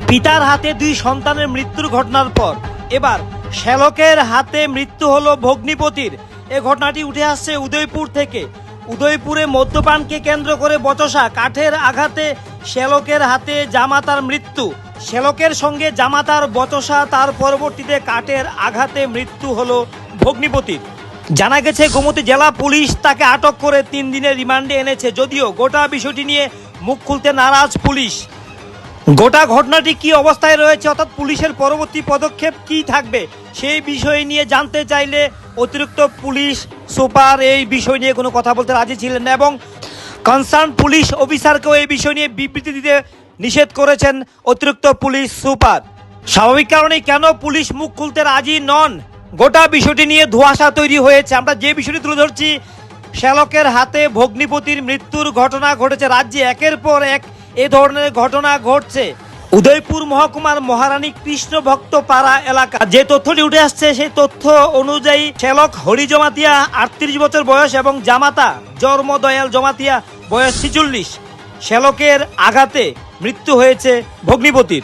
পিতার হাতে দুই সন্তানের মৃত্যুর ঘটনার পর এবার শ্যালকের হাতে মৃত্যু হলো ভগ্নিপতির। এ ঘটনাটি উঠে আসছে উদয়পুর থেকে। উদয়পুরে মদ্যপানকে কেন্দ্র করে বচসা, কাঠের আঘাতে শ্যালকের হাতে জামাতার মৃত্যু। শ্যালকের সঙ্গে জামাতার বচসা, তার পরবর্তীতে কাঠের আঘাতে মৃত্যু হলো ভগ্নিপতির। জানা গেছে গোমতী জেলা পুলিশ তাকে আটক করে 3 দিনের রিমান্ডে এনেছে, যদিও গোটা বিষয়টি নিয়ে মুখ খুলতে নারাজ পুলিশ। গোটা ঘটনাটি কি অবস্থায় রয়েছে, অর্থাৎ পুলিশের পরবর্তী পদক্ষেপ কি থাকবে, সেই বিষয় নিয়ে জানতে চাইলে অতিরিক্ত পুলিশ সুপার এই বিষয় নিয়ে কোনো কথা বলতে রাজি ছিলেন না এবং কনসার্ন পুলিশ অফিসারকেও এই বিষয় নিয়ে বিবৃতি দিতে নিষেধ করেছেন অতিরিক্ত পুলিশ সুপার। স্বাভাবিক কারণেই কেন পুলিশ মুখ খুলতে রাজি নন, গোটা বিষয়টি নিয়ে ধোঁয়াশা তৈরি হয়েছে। আমরা যে বিষয়টি তুলে ধরছি, শ্যালকের হাতে ভগ্নিপতির মৃত্যুর ঘটনা ঘটেছে। রাজ্যে একের পর এক এ ধরনের ঘটনা ঘটছে। উদয়পুর মহকুমার মহারানী কৃষ্ণ ভক্ত পাড়া এলাকা যে তথ্যটি উঠে আসছে, সেই তথ্য অনুযায়ী শ্যালক হরি জমাতিয়া 38 বছর বয়স এবং জামাতা জন্মদয়াল জমাতিয়া বয়স 46। শ্যালকের আঘাতে মৃত্যু হয়েছে ভগ্নিপতির।